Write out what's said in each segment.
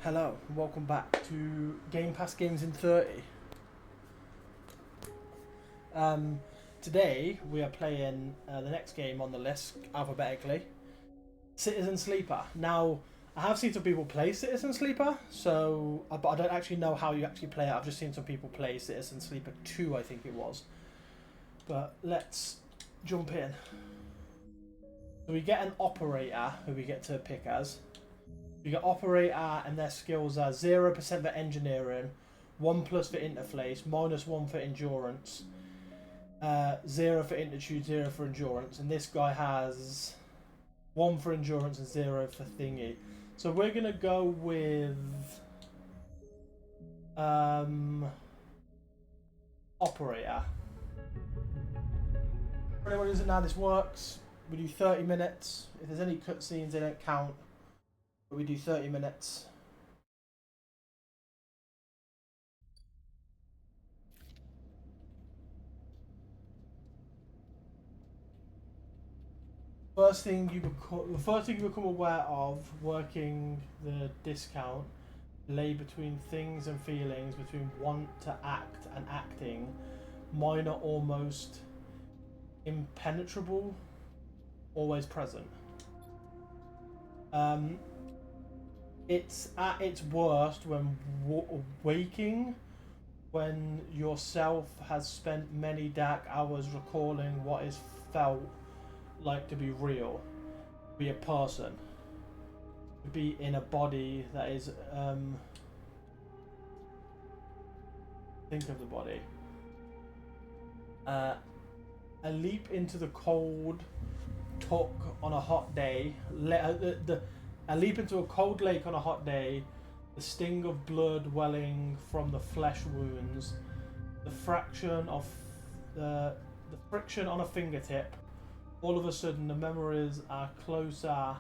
Hello, and welcome back to GamePass Games in 30. Um, Today we are playing the next game on the list alphabetically, Citizen Sleeper. Now, I have seen some people play Citizen Sleeper, but I don't actually know how you actually play it. I've just seen some people play Citizen Sleeper 2, I think it was. But let's jump in. So we get an operator who we get to pick as. You get operator and their skills are 0% for engineering, 1 plus for interface, -1 for endurance, 0 for intertude, 0 for endurance, and this guy has 1 for endurance and 0 for thingy. So we're gonna go with operator. For anyone who doesn't know how this works, we do 30 minutes. If there's any cutscenes, they don't count. But we do 30 minutes. The first thing you become aware of working the discount lay between things and feelings, between want to act and acting, mine are almost impenetrable, always present. It's at its worst when waking, when yourself has spent many dark hours recalling what is felt like to be real, to be a person, to be in a body that is think of the body. A leap into the cold tuck on a hot day. A leap into a cold lake on a hot day. The sting of blood welling from the flesh wounds. The fraction of the friction on a fingertip. All of a sudden, the memories are closer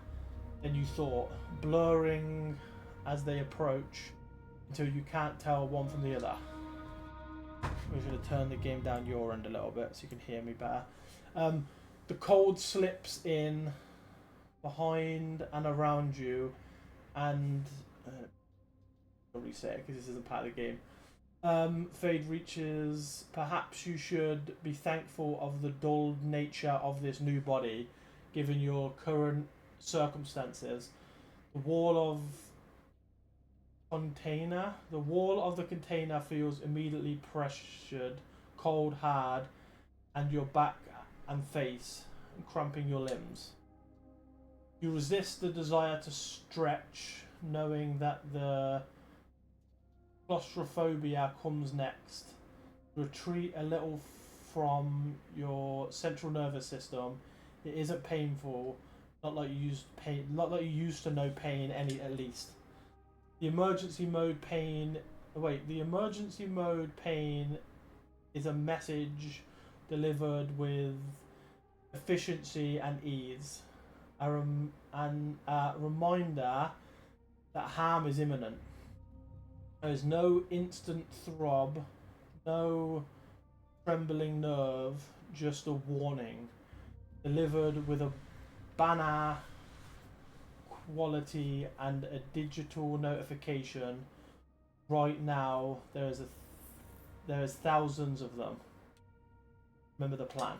than you thought, blurring as they approach until you can't tell one from the other. We're going to turn the game down your end a little bit so you can hear me better. The cold slips in behind and around you, and I'll reset it because this isn't part of the game. Fade reaches. Perhaps you should be thankful of the dull nature of this new body, given your current circumstances. The wall of the container feels immediately pressured, cold, hard, and your back and face, cramping your limbs. You resist the desire to stretch, knowing that the claustrophobia comes next. Retreat a little from your central nervous system. It isn't painful, not like you used to know pain at least. The emergency mode pain is a message delivered with efficiency and ease. A reminder that harm is imminent. There is no instant throb, no trembling nerve, just a warning, delivered with a banner quality and a digital notification. Right now, there is thousands of them. Remember the plan.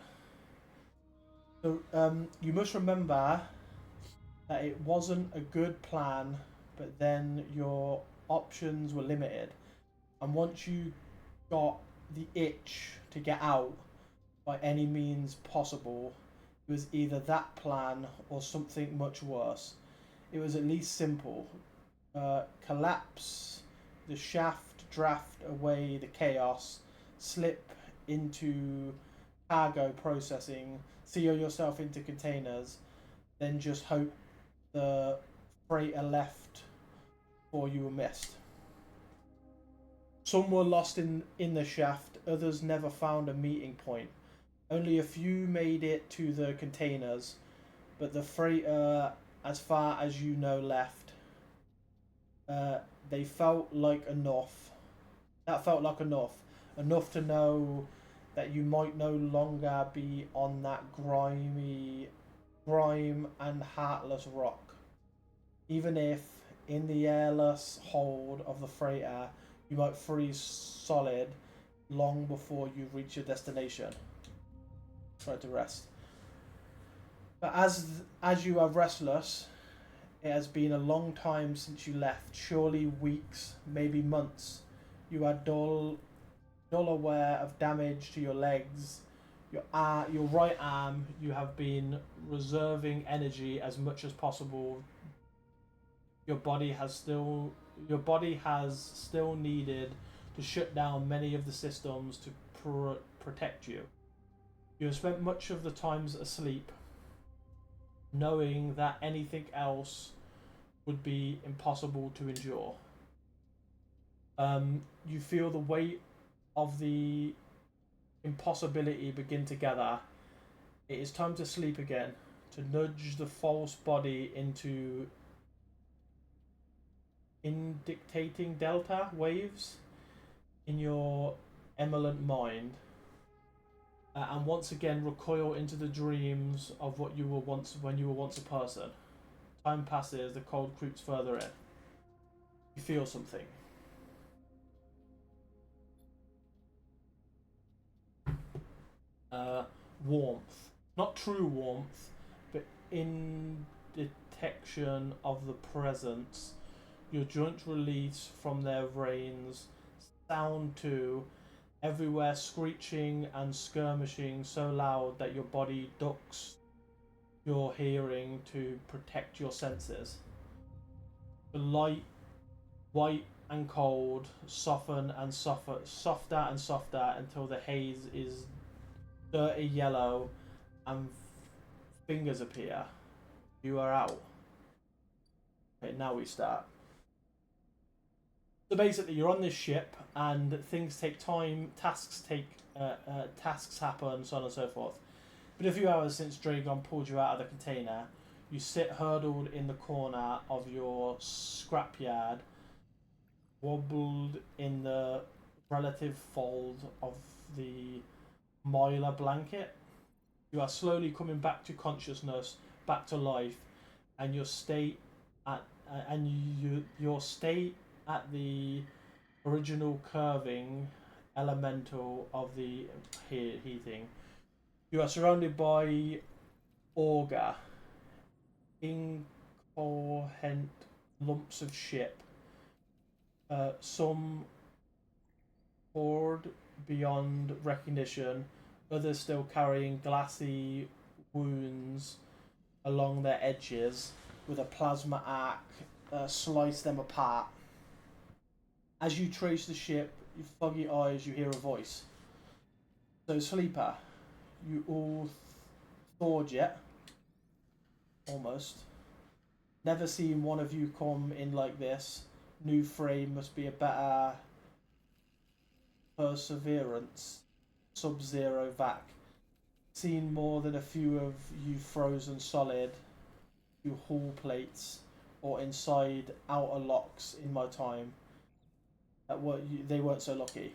So you must remember that it wasn't a good plan, but then your options were limited, and once you got the itch to get out by any means possible, it was either that plan or something much worse. It was at least simple. Collapse the shaft, draft away the chaos, slip into cargo processing, seal yourself into containers, then just hope the freighter left before you were missed. Some were lost in the shaft, others never found a meeting point. Only a few made it to the containers, but the freighter, as far as you know, left. They felt like enough. That felt like enough. Enough to know that you might no longer be on that grime and heartless rock. Even if in the airless hold of the freighter, you might freeze solid long before you reach your destination. Try to rest. But as you are restless, it has been a long time since you left. Surely weeks, maybe months. You are dull aware of damage to your legs. Your right arm, you have been reserving energy as much as possible. Your body has still needed to shut down many of the systems to protect you. You have spent much of the times asleep, knowing that anything else would be impossible to endure. You feel the weight of the impossibility begin to gather. It is time to sleep again, to nudge the false body into indictating delta waves in your emerald mind, and once again recoil into the dreams of what you were once when you were once a person. Time passes, the cold creeps further in. You feel something. Warmth. Not true warmth, but in detection of the presence. Your joints release from their reins. Sound too. Everywhere screeching and skirmishing so loud that your body ducks your hearing to protect your senses. The light, white and cold, softer and softer until the haze is dirty yellow and fingers appear. You are out. Okay, now we start. So basically, you're on this ship, and things take time. Tasks happen, so on and so forth. Been a few hours since Dragon pulled you out of the container. You sit hurdled in the corner of your scrapyard, wobbled in the relative fold of the Mylar blanket. You are slowly coming back to consciousness, back to life, and your state at the original curving elemental of the heating. You are surrounded by auger, incoherent lumps of ship. Some poured beyond recognition, others still carrying glassy wounds along their edges with a plasma arc slice them apart. As you trace the ship, with foggy eyes, you hear a voice. So, Sleeper, you all thawed yet? Almost. Never seen one of you come in like this. New frame must be a better perseverance. Sub-Zero vac. Seen more than a few of you frozen solid, you hull plates, or inside outer locks in my time. They weren't so lucky.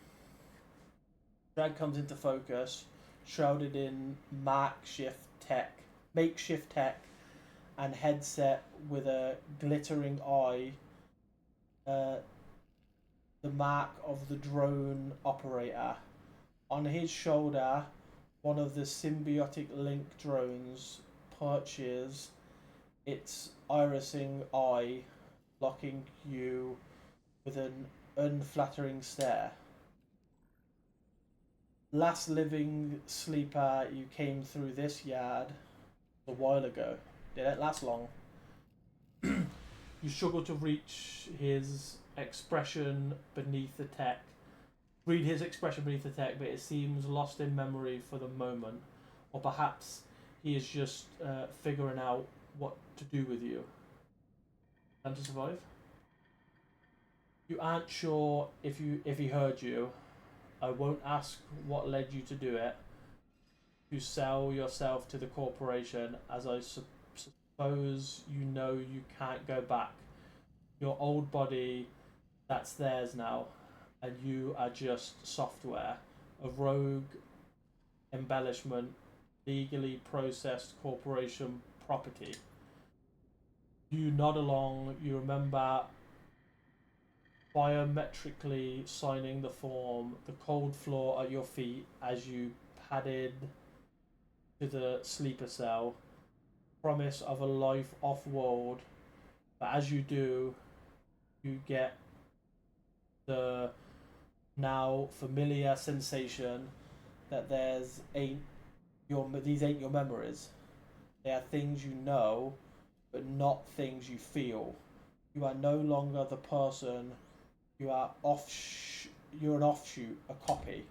Drag comes into focus, shrouded in makeshift tech, and headset with a glittering eye. The mark of the drone operator. On his shoulder, one of the symbiotic link drones perches its irising eye, locking you with an unflattering stare. Last living sleeper, you came through this yard a while ago. Didn't last long. You struggle to reach his expression beneath the tech. Read his expression beneath the tech, but it seems lost in memory for the moment. Or perhaps he is just figuring out what to do with you. And to survive? You aren't sure if he heard you. I won't ask what led you to do it. To sell yourself to the corporation, as I suppose you know you can't go back. Your old body, that's theirs now, and you are just software, a rogue embellishment, legally processed corporation property. You nod along. You remember biometrically signing the form, the cold floor at your feet as you padded to the sleeper cell. Promise of a life off world, but as you do, you get the now familiar sensation that there's ain't these ain't your memories. They are things you know, but not things you feel. You are no longer the person. You are you're an offshoot, a copy.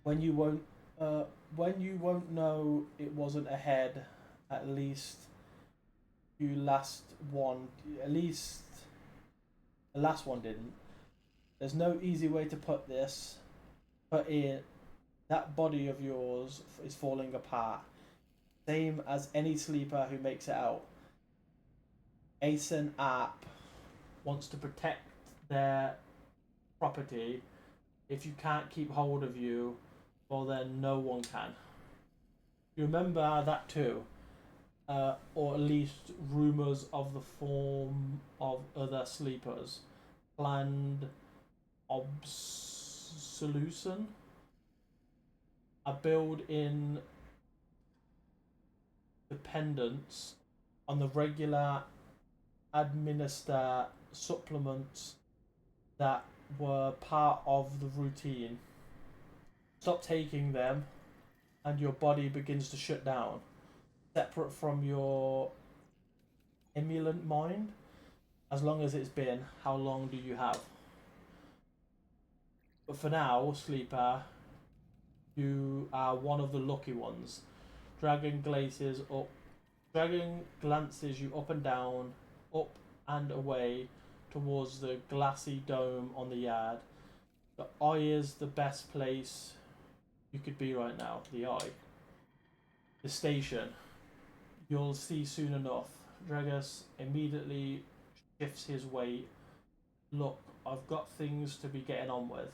When you won't, when you won't know it wasn't ahead. At least you last one. At least the last one didn't. There's no easy way to put this. But in that body of yours is falling apart. Same as any sleeper who makes it out. Asen App wants to protect their property. If you can't keep hold of you, well then no one can. You remember that too, or at least rumours of the form of other sleepers. Planned obsolution, a build-in dependence on the regular administer supplements that were part of the routine. Stop taking them, and your body begins to shut down, separate from your emulant mind. As long as it's been, how long do you have? But for now, sleeper, you are one of the lucky ones. Dragon glances up. Dragon glances you up and down, up and away towards the glassy dome on the yard. The eye is the best place you could be right now. The eye. The station. You'll see soon enough. Dragus immediately shifts his weight. Look, I've got things to be getting on with.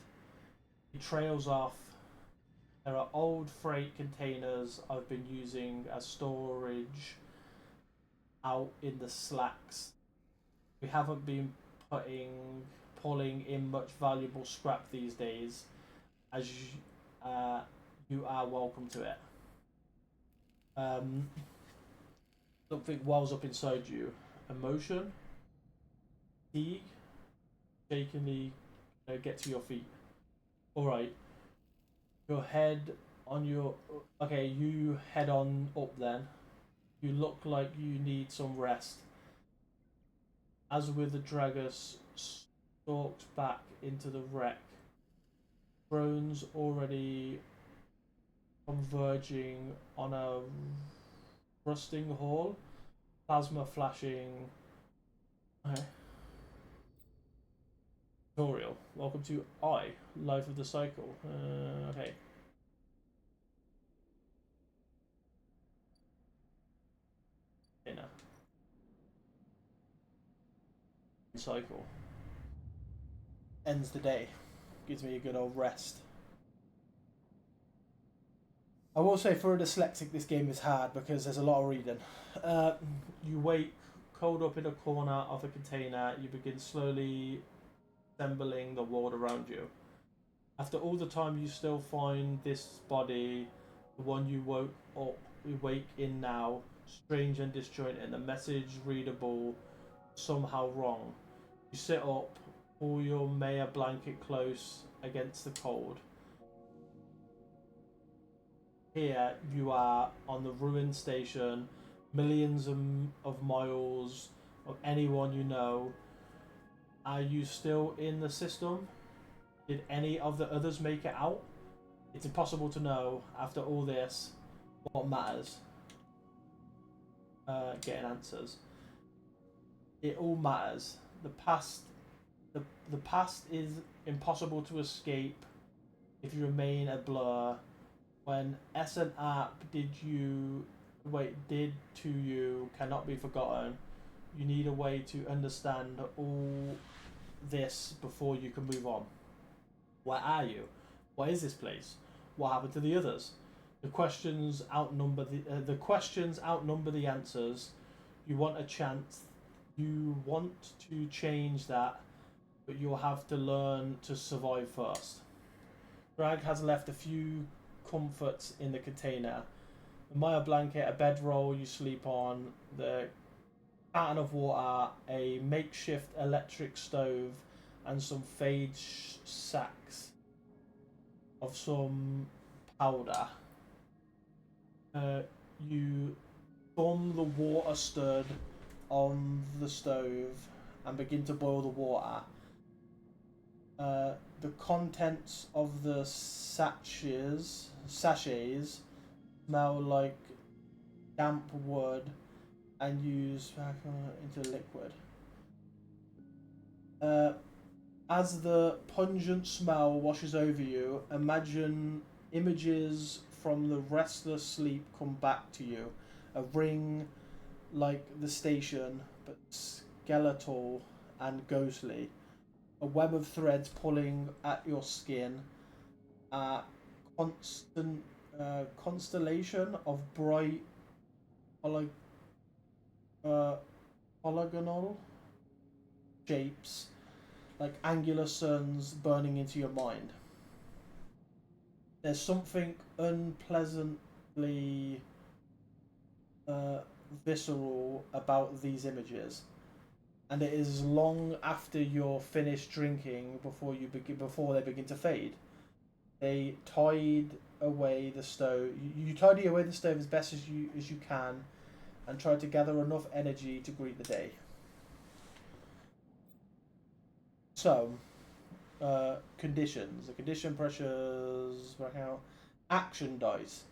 He trails off. There are old freight containers I've been using as storage out in the slacks. We haven't been pulling in much valuable scrap these days, as you are welcome to it. Something wells up inside you. Emotion, fatigue, shakenly get to your feet. Alright. Your head on your... Okay, you head on up then. You look like you need some rest. As with the Dragus stalks back into the wreck, drones already converging on a rusting hall, plasma flashing. Okay. Tutorial. Welcome to Life of the Cycle. Okay. Okay, now. Cycle. Ends the day. Gives me a good old rest. I will say for a dyslexic this game is hard because there's a lot of reading. You wake curled up in a corner of a container. You begin slowly assembling the world around you. After all the time, you still find this body, the one you wake in now, strange and disjointed. The message readable, somehow wrong. You sit up, pull your Maya blanket close against the cold. Here you are on the ruined station, millions of miles of anyone you know. Are you still in the system? Did any of the others make it out? It's impossible to know after all this what matters. Getting answers. It all matters. The past is impossible to escape if you remain a blur. When SNAP did to you cannot be forgotten. You need a way to understand all this before you can move on. Where are you? What is this place? What happened to the others? The questions outnumber the answers. You want a chance. You want to change that, but you'll have to learn to survive first. Drag has left a few comforts in the container. A Maya blanket, a bedroll you sleep on, the carton of water, a makeshift electric stove, and some fade sacks of some powder. You thumb the water stirred on the stove and begin to boil the water. The contents of the sachets smell like damp wood and use back into liquid. As the pungent smell washes over you, imagine images from the restless sleep come back to you. A ring like the station, but skeletal and ghostly. A web of threads pulling at your skin. A constant constellation of bright polygonal shapes like angular suns burning into your mind. There's something unpleasantly visceral about these images, and it is long after you're finished drinking before they begin to fade. They tied away the stove. You tidy away the stove as best as you can, and try to gather enough energy to greet the day. So, conditions. The condition pressures. Action dice.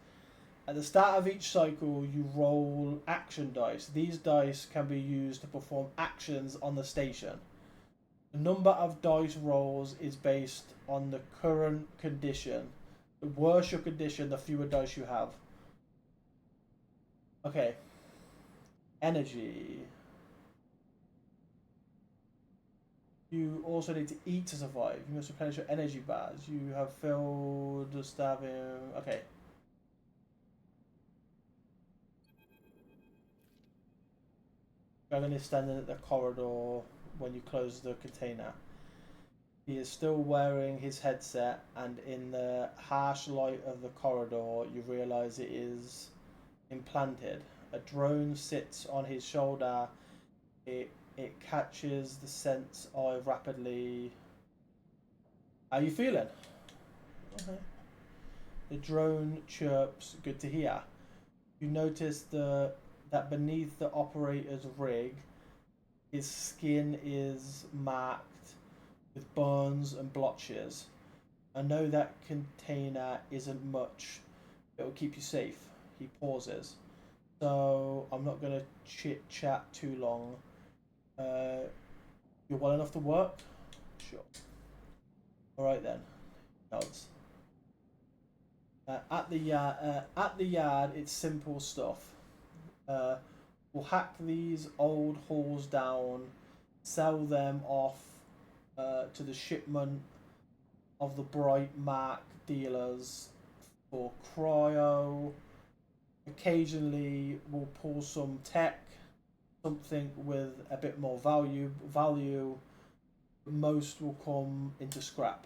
At the start of each cycle, you roll action dice. These dice can be used to perform actions on the station. The number of dice rolls is based on the current condition. The worse your condition, the fewer dice you have. Okay. Energy. You also need to eat to survive. You must replenish your energy bars. You have filled the stabbing. Okay. Dragon is standing at the corridor when you close the container. He is still wearing his headset, and in the harsh light of the corridor, you realize it is implanted. A drone sits on his shoulder. It catches the sense of rapidly. How are you feeling? Okay. The drone chirps. Good to hear. You notice that beneath the operator's rig, his skin is marked with burns and blotches. I know that container isn't much. It will keep you safe. He pauses. So I'm not going to chit chat too long. You're well enough to work? Sure. Alright then. Nods. At the yard, it's simple stuff. We'll hack these old halls down, sell them off to the shipment of the bright mark dealers for cryo. Occasionally, we'll pull some tech, something with a bit more value. Most will come into scrap.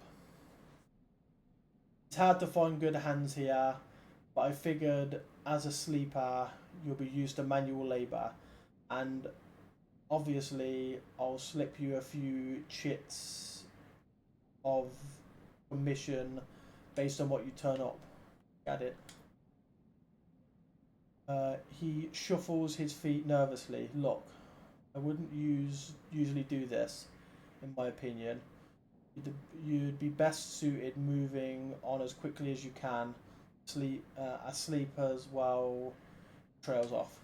It's hard to find good hands here, but I figured as a sleeper you'll be used to manual labour, and obviously I'll slip you a few chits of commission based on what you turn up. Got it? He shuffles his feet nervously. Look, I wouldn't usually do this, in my opinion. You'd be best suited moving on as quickly as you can. Asleep as well trails off.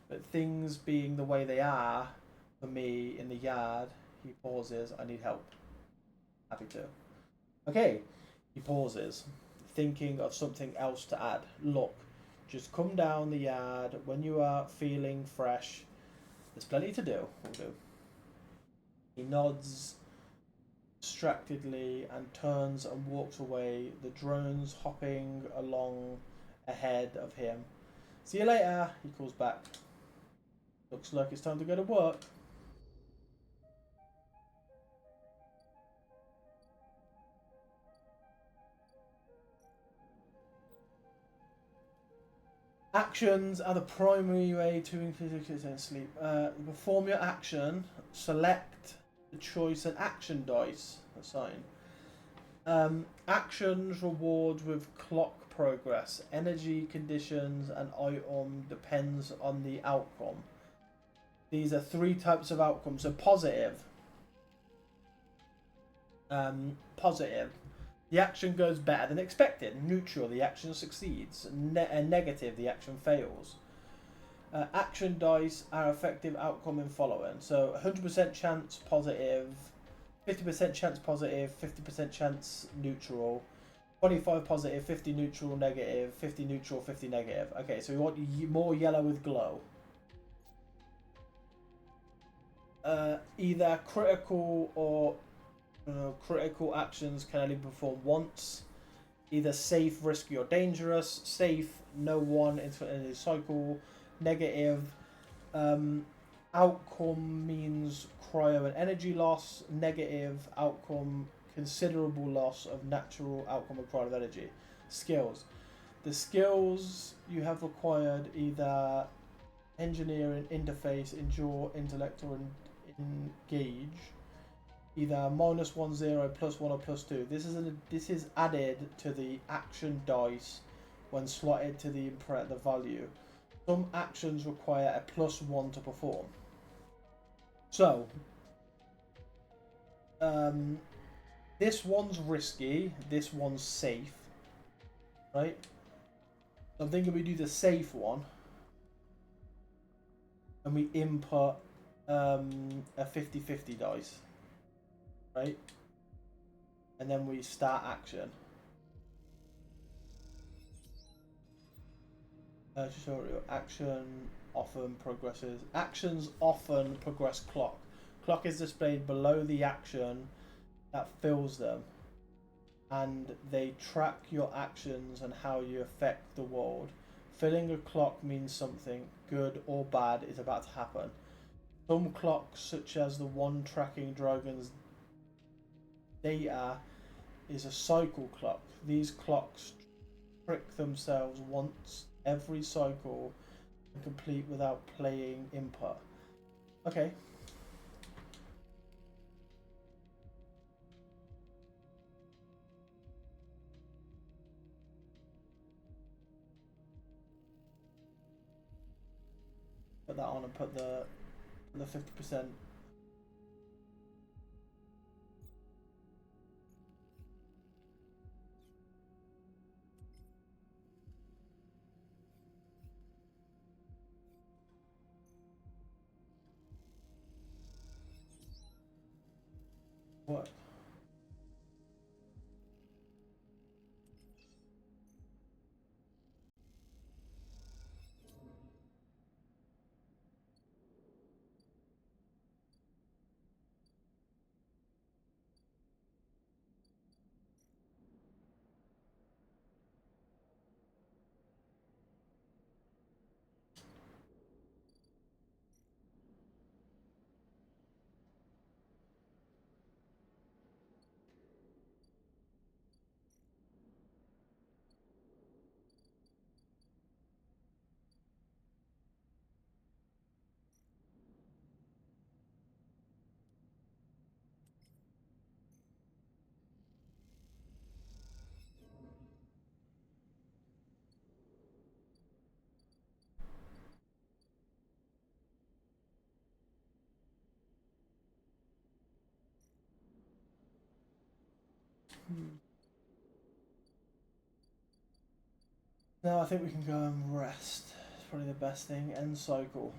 But things being the way they are for me in the yard, he pauses. I need help. Happy to. Okay, he pauses, thinking of something else to add. Look, just come down the yard when you are feeling fresh. There's plenty to do. We'll do. He nods distractedly and turns and walks away, the drones hopping along ahead of him. See you later, he calls back. Looks like it's time to go to work. Actions are the primary way to increase sleep. Perform your action. Select the choice and action dice. Assign. Actions rewards with clock progress. Energy conditions and item depends on the outcome. These are 3 types of outcomes. So positive. Positive. The action goes better than expected. Neutral. The action succeeds. Negative. The action fails. Action dice are effective outcome in following. So 100% chance positive. 50% chance positive, 50% chance neutral, 25 positive, 50 neutral, negative, 50 neutral, 50 negative. Okay, so we want more yellow with glow. Either critical or critical actions can only perform once. Either safe, risky, or dangerous. Safe, no one into any cycle. Negative. Outcome means cryo and energy loss. Negative outcome, considerable loss of natural outcome of cryo and energy. Skills. The skills you have required either engineering, interface, endure, intellect, or engage. Either -1, 0, +1, or +2. This is added to the action dice when slotted to the value. Some actions require a +1 to perform. So, this one's risky, this one's safe, right? So I'm thinking we do the safe one, and we input a 50-50 dice, right? And then we start action. Tutorial action often progresses. Actions often progress clock. Clock is displayed below the action that fills them, and they track your actions and how you affect the world. Filling a clock means something good or bad is about to happen. Some clocks, such as the one tracking Dragon's data, is a cycle clock. These clocks trick themselves once every cycle and complete without playing input. Okay. Put that on and put the 50%. What? No, I think we can go and rest. It's probably the best thing. End cycle.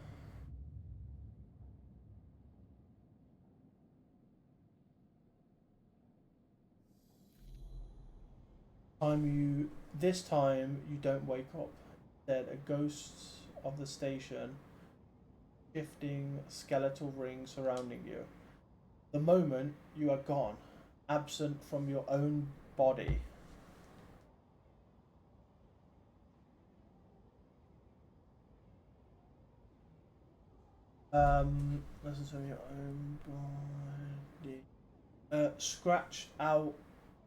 This time you don't wake up. Instead, a ghost of the station, shifting skeletal ring surrounding you. The moment you are gone, absent from your own body. Listen to your own body. Scratch out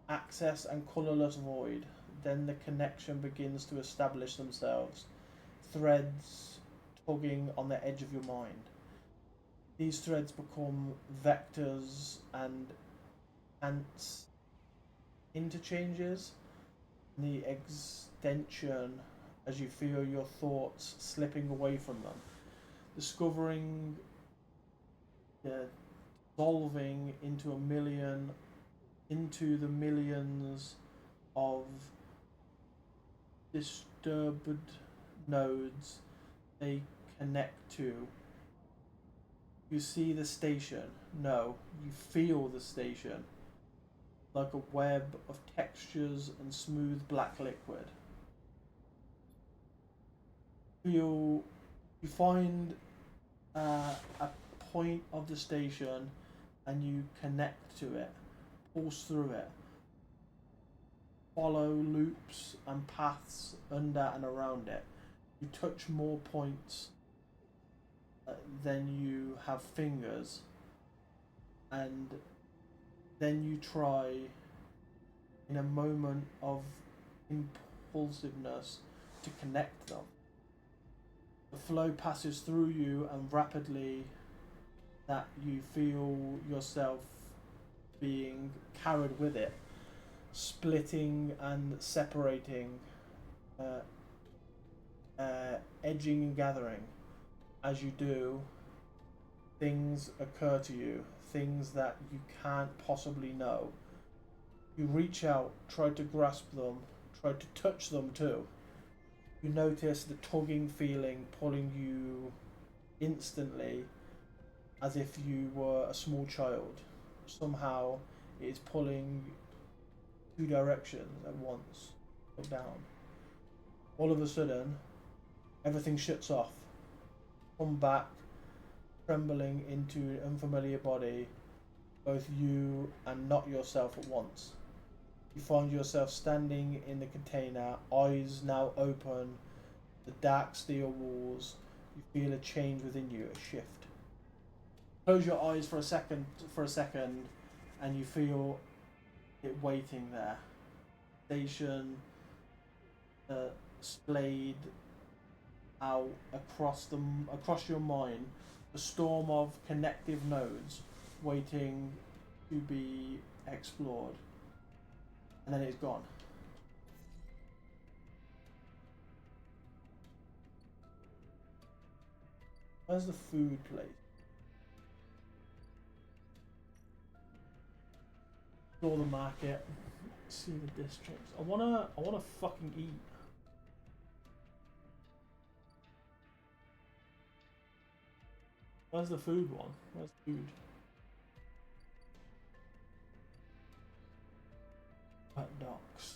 access and colourless void. Then the connection begins to establish themselves. Threads tugging on the edge of your mind. These threads become vectors and ants interchanges. The extension as you feel your thoughts slipping away from them. Discovering, dissolving into the millions of disturbed nodes they connect to. You see the station. No, you feel the station. Like a web of textures and smooth black liquid. You find a point of the station and you connect to it, pulse through it, follow loops and paths under and around it. You touch more points than you have fingers, and then you try, in a moment of impulsiveness, to connect them. The flow passes through you and rapidly that you feel yourself being carried with it, splitting and separating, edging and gathering. As you do, things occur to you, things that you can't possibly know. You reach out, try to grasp them, try to touch them too. You notice the tugging feeling pulling you instantly, as if you were a small child. Somehow it is pulling two directions at once, up down. All of a sudden, everything shuts off. Come back, trembling into an unfamiliar body, both you and not yourself at once. You find yourself standing in the container, eyes now open, the dark steel walls. You feel a change within you, a shift. Close your eyes for a second, and you feel it waiting there. Station splayed out across your mind, a storm of connective nodes waiting to be explored, and then it's gone. Where's the food place? Explore the market. See the districts. I wanna fucking eat. Where's the food one? Where's food? Wet docks.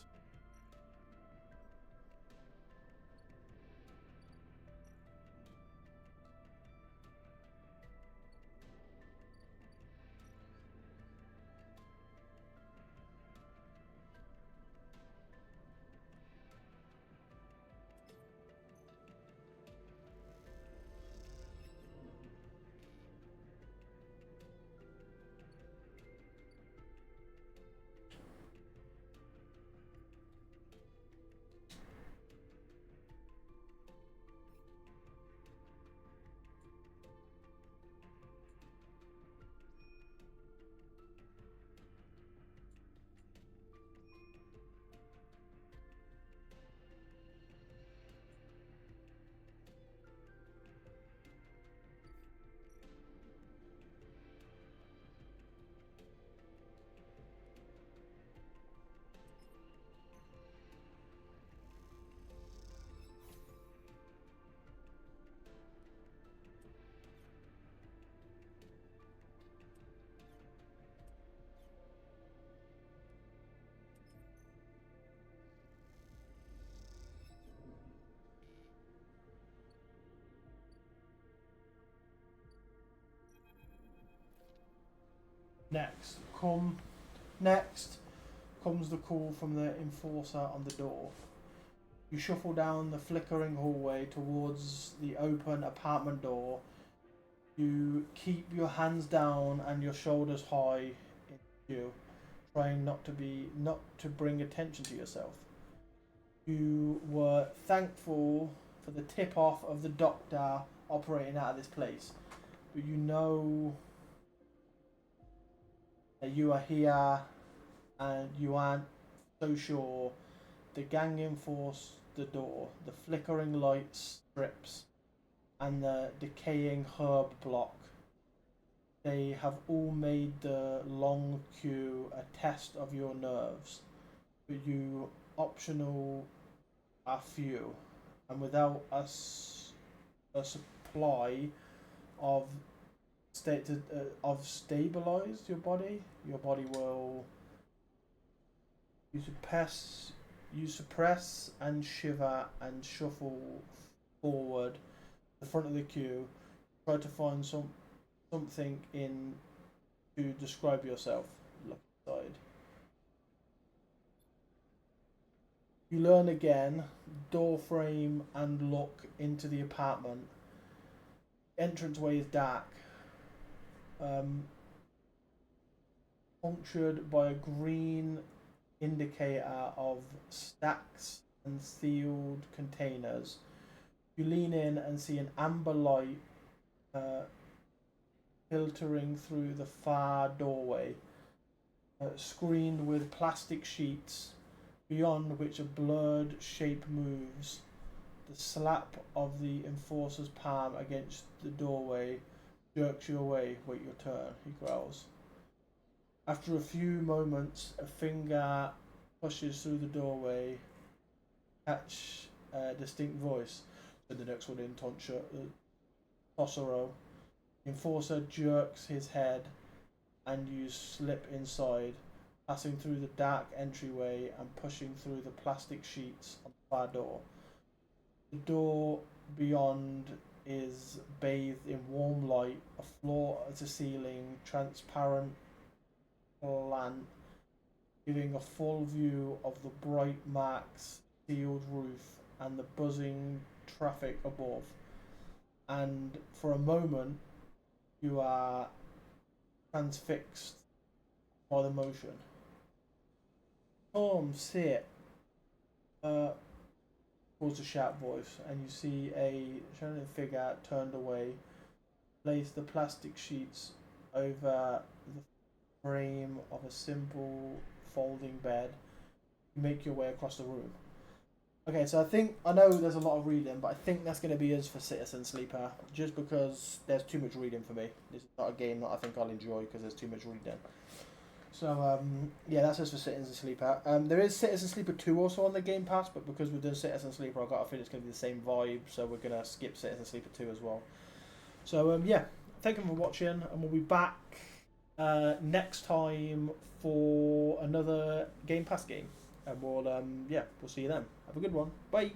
Next comes the call from the enforcer on the door. You shuffle down the flickering hallway towards the open apartment door. You keep your hands down and your shoulders high in you, trying not to bring attention to yourself. You were thankful for the tip off of the doctor operating out of this place, but you know that you are here and you aren't so sure. The gang enforce the door, the flickering light strips, and the decaying herb block. They have all made the long queue a test of your nerves, but you optional are few, and without a supply of state of stabilized your body will you suppress and shiver and shuffle forward the front of the queue, try to find something in to describe yourself. Look inside. You learn again, door frame and look into the apartment. Entranceway is dark, punctured by a green indicator of stacks and sealed containers. You lean in and see an amber light filtering through the far doorway, screened with plastic sheets, beyond which a blurred shape moves. The slap of the enforcer's palm against the doorway jerks you away. Wait your turn, he growls. After a few moments, a finger pushes through the doorway. Catch a distinct voice. Said the next one in Tossero. The enforcer jerks his head and you slip inside, passing through the dark entryway and pushing through the plastic sheets on the far door. The door beyond is bathed in warm light, a floor-to-ceiling transparent lamp giving a full view of the bright marks, sealed roof, and the buzzing traffic above. And for a moment, you are transfixed by the motion. Tom, sit. Calls a sharp voice, and you see a shadowy figure turned away. Place the plastic sheets over the frame of a simple folding bed. You make your way across the room. Okay, so I know there's a lot of reading, but I think that's going to be us for Citizen Sleeper, just because there's too much reading for me. This is not a game that I think I'll enjoy because there's too much reading. So yeah, that's us for Citizen Sleeper. There is Citizen Sleeper 2 also on the Game Pass, but because we've done Citizen Sleeper, I've got a feeling it's going to be the same vibe, so we're going to skip Citizen Sleeper 2 as well. So yeah, thank you for watching, and we'll be back next time for another Game Pass game. And we'll see you then. Have a good one. Bye.